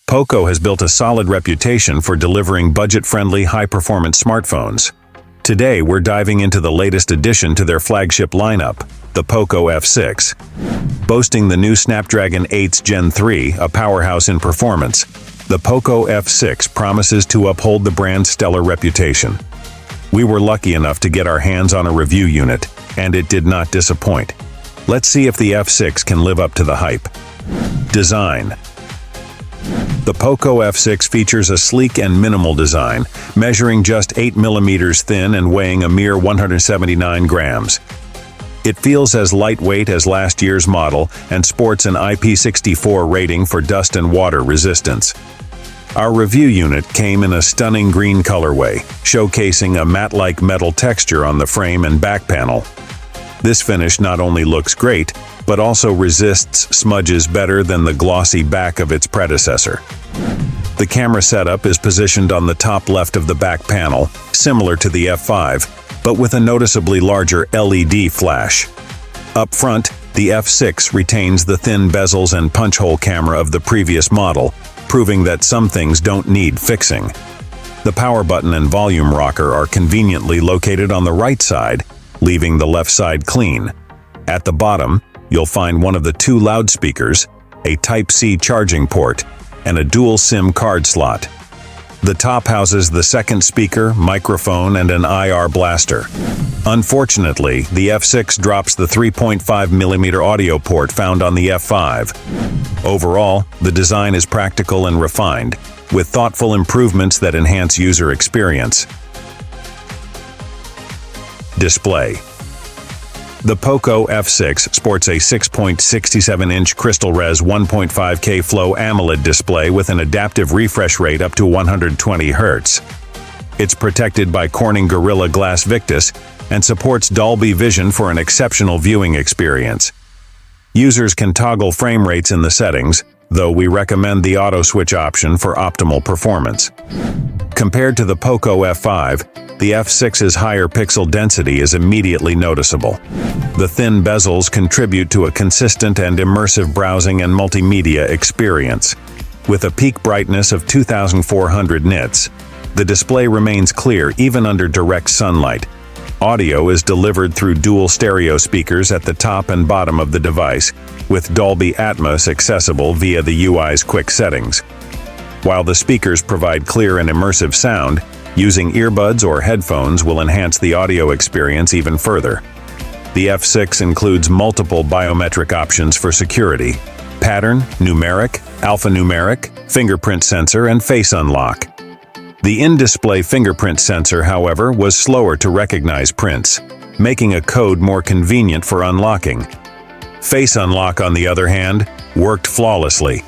Poco has built a solid reputation for delivering budget-friendly, high-performance smartphones. Today, we're diving into the latest addition to their flagship lineup, the Poco F6. Boasting the new Snapdragon 8 Gen 3, a powerhouse in performance, the Poco F6 promises to uphold the brand's stellar reputation. We were lucky enough to get our hands on a review unit, and it did not disappoint. Let's see if the F6 can live up to the hype. Design. The Poco F6 features a sleek and minimal design, measuring just 8 mm thin and weighing a mere 179 grams. It feels as lightweight as last year's model and sports an IP64 rating for dust and water resistance. Our review unit came in a stunning green colorway, showcasing a matte-like metal texture on the frame and back panel. This finish not only looks great, but also resists smudges better than the glossy back of its predecessor. The camera setup is positioned on the top left of the back panel, similar to the F5, but with a noticeably larger LED flash. Up front, the F6 retains the thin bezels and punch-hole camera of the previous model, proving that some things don't need fixing. The power button and volume rocker are conveniently located on the right side, leaving the left side clean. At the bottom, you'll find one of the two loudspeakers, a Type-C charging port, and a dual SIM card slot. The top houses the second speaker, microphone, and an IR blaster. Unfortunately, the F6 drops the 3.5mm audio port found on the F5. Overall, the design is practical and refined, with thoughtful improvements that enhance user experience. Display. The Poco F6 sports a 6.67-inch Crystal Res 1.5K Flow AMOLED display with an adaptive refresh rate up to 120 Hz. It's protected by Corning Gorilla Glass Victus and supports Dolby Vision for an exceptional viewing experience. Users can toggle frame rates in the settings, though we recommend the auto switch option for optimal performance. Compared to the Poco F5, the F6's higher pixel density is immediately noticeable. The thin bezels contribute to a consistent and immersive browsing and multimedia experience. With a peak brightness of 2400 nits, the display remains clear even under direct sunlight. Audio is delivered through dual stereo speakers at the top and bottom of the device, with Dolby Atmos accessible via the UI's quick settings. While the speakers provide clear and immersive sound, using earbuds or headphones will enhance the audio experience even further. The F6 includes multiple biometric options for security: pattern, numeric, alphanumeric, fingerprint sensor, and face unlock. The in-display fingerprint sensor, however, was slower to recognize prints, making a code more convenient for unlocking. Face unlock, on the other hand, worked flawlessly.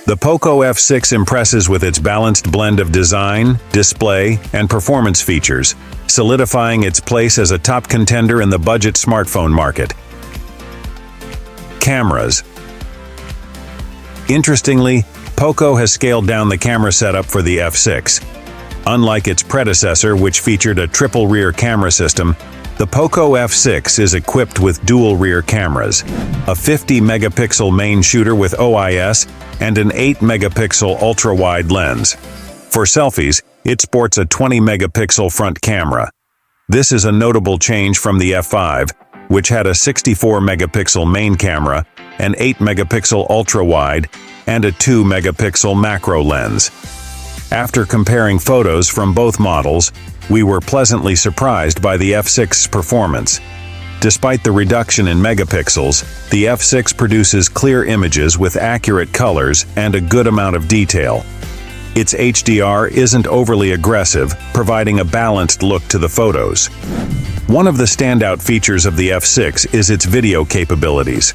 The Poco F6 impresses with its balanced blend of design, display, and performance features, solidifying its place as a top contender in the budget smartphone market. Cameras. Interestingly, Poco has scaled down the camera setup for the F6. Unlike its predecessor, which featured a triple rear camera system, the Poco F6 is equipped with dual rear cameras, a 50-megapixel main shooter with OIS, and an 8-megapixel ultra-wide lens. For selfies, it sports a 20-megapixel front camera. This is a notable change from the F5, which had a 64-megapixel main camera, an 8-megapixel ultra-wide, and a 2-megapixel macro lens. After comparing photos from both models, we were pleasantly surprised by the F6's performance. Despite the reduction in megapixels, the F6 produces clear images with accurate colors and a good amount of detail. Its HDR isn't overly aggressive, providing a balanced look to the photos. One of the standout features of the F6 is its video capabilities.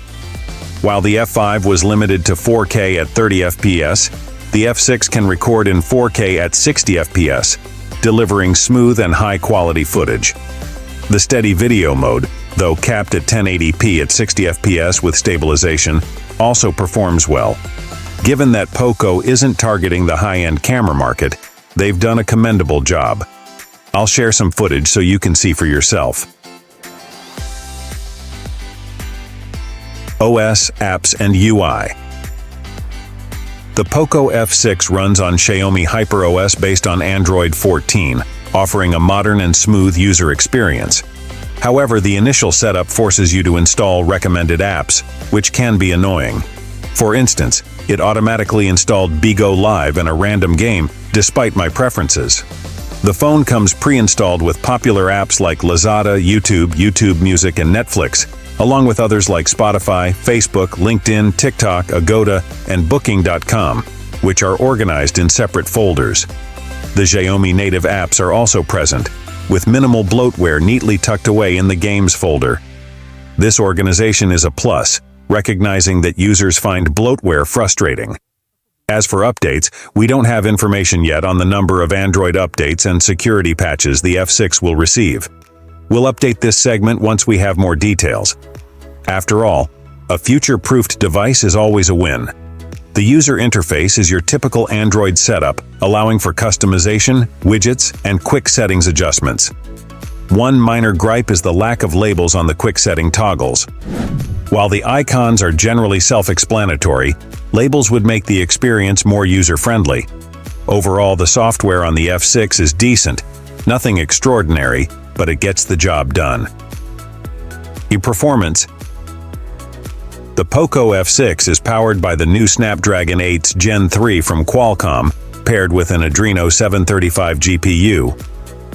While the F5 was limited to 4K at 30 FPS, the F6 can record in 4K at 60 FPS, delivering smooth and high-quality footage. The steady video mode, though capped at 1080p at 60 FPS with stabilization, also performs well. Given that Poco isn't targeting the high-end camera market, they've done a commendable job. I'll share some footage so you can see for yourself. OS, apps, and UI. The Poco F6 runs on Xiaomi HyperOS based on Android 14, offering a modern and smooth user experience. However, the initial setup forces you to install recommended apps, which can be annoying. For instance, it automatically installed Bigo Live and a random game, despite my preferences. The phone comes pre-installed with popular apps like Lazada, YouTube Music, and Netflix, along with others like Spotify, Facebook, LinkedIn, TikTok, Agoda, and Booking.com, which are organized in separate folders. The Xiaomi native apps are also present, with minimal bloatware neatly tucked away in the Games folder. This organization is a plus, recognizing that users find bloatware frustrating. As for updates, we don't have information yet on the number of Android updates and security patches the F6 will receive. We'll update this segment once we have more details. After all, a future-proofed device is always a win. The user interface is your typical Android setup, allowing for customization, widgets, and quick settings adjustments. One minor gripe is the lack of labels on the quick setting toggles. While the icons are generally self-explanatory, labels would make the experience more user-friendly. Overall, the software on the F6 is decent, nothing extraordinary, but it gets the job done. Performance. The Poco F6 is powered by the new Snapdragon 8 Gen 3 from Qualcomm, paired with an Adreno 735 GPU.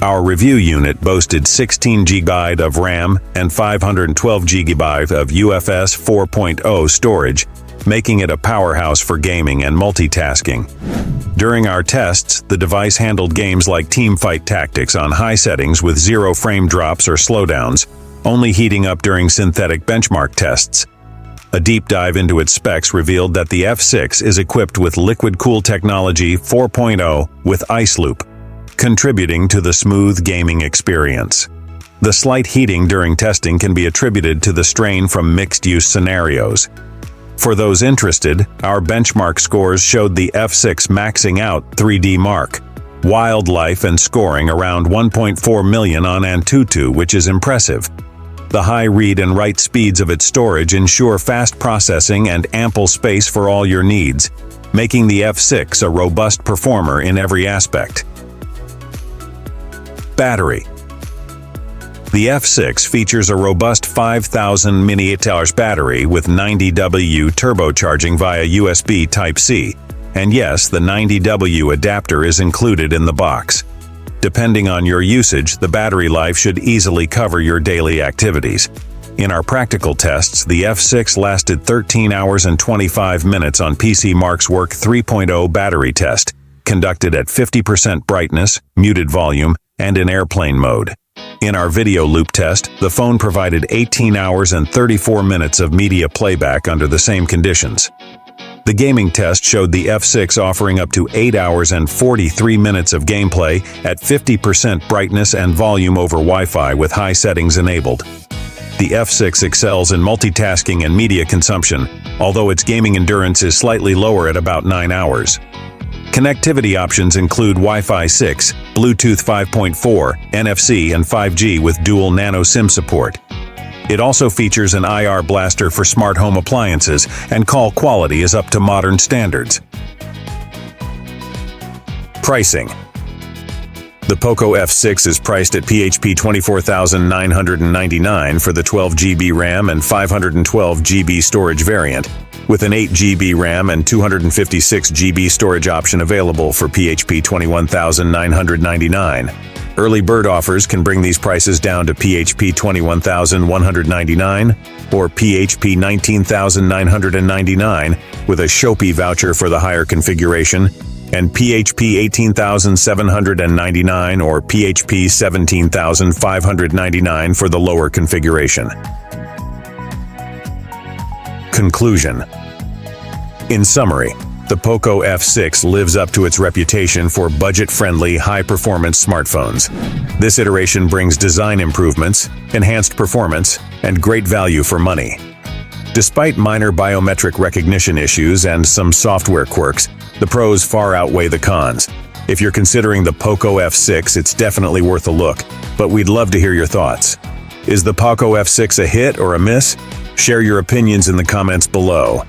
Our review unit boasted 16 GB of RAM and 512 GB of UFS 4.0 storage, making it a powerhouse for gaming and multitasking. During our tests, the device handled games like Teamfight Tactics on high settings with 0 frame drops or slowdowns, only heating up during synthetic benchmark tests. A deep dive into its specs revealed that the F6 is equipped with Liquid Cool Technology 4.0 with Ice Loop, contributing to the smooth gaming experience. The slight heating during testing can be attributed to the strain from mixed-use scenarios. For those interested, our benchmark scores showed the F6 maxing out 3D Mark, wildlife and scoring around 1.4 million on Antutu, which is impressive. The high read and write speeds of its storage ensure fast processing and ample space for all your needs, making the F6 a robust performer in every aspect. Battery. The F6 features a robust 5,000 mAh battery with 90W turbocharging via USB Type-C, and yes, the 90W adapter is included in the box. Depending on your usage, the battery life should easily cover your daily activities. In our practical tests, the F6 lasted 13 hours and 25 minutes on PCMark's Work 3.0 battery test, conducted at 50% brightness, muted volume, and in airplane mode. In our video loop test, the phone provided 18 hours and 34 minutes of media playback under the same conditions. The gaming test showed the F6 offering up to 8 hours and 43 minutes of gameplay at 50% brightness and volume over Wi-Fi with high settings enabled. The F6 excels in multitasking and media consumption, although its gaming endurance is slightly lower at about 9 hours. Connectivity options include Wi-Fi 6, Bluetooth 5.4, NFC, and 5G with dual nano SIM support. It also features an IR blaster for smart home appliances, and call quality is up to modern standards. Pricing. The Poco F6 is priced at PHP 24,999 for the 12GB RAM and 512GB storage variant, with an 8GB RAM and 256GB storage option available for PHP 21,999. Early bird offers can bring these prices down to PHP 21,199 or PHP 19,999 with a Shopee voucher for the higher configuration, and PHP 18,799 or PHP 17,599 for the lower configuration. Conclusion. In summary, the Poco F6 lives up to its reputation for budget-friendly, high-performance smartphones. This iteration brings design improvements, enhanced performance, and great value for money. Despite minor biometric recognition issues and some software quirks, the pros far outweigh the cons. If you're considering the Poco F6, it's definitely worth a look, but we'd love to hear your thoughts. Is the Poco F6 a hit or a miss? Share your opinions in the comments below.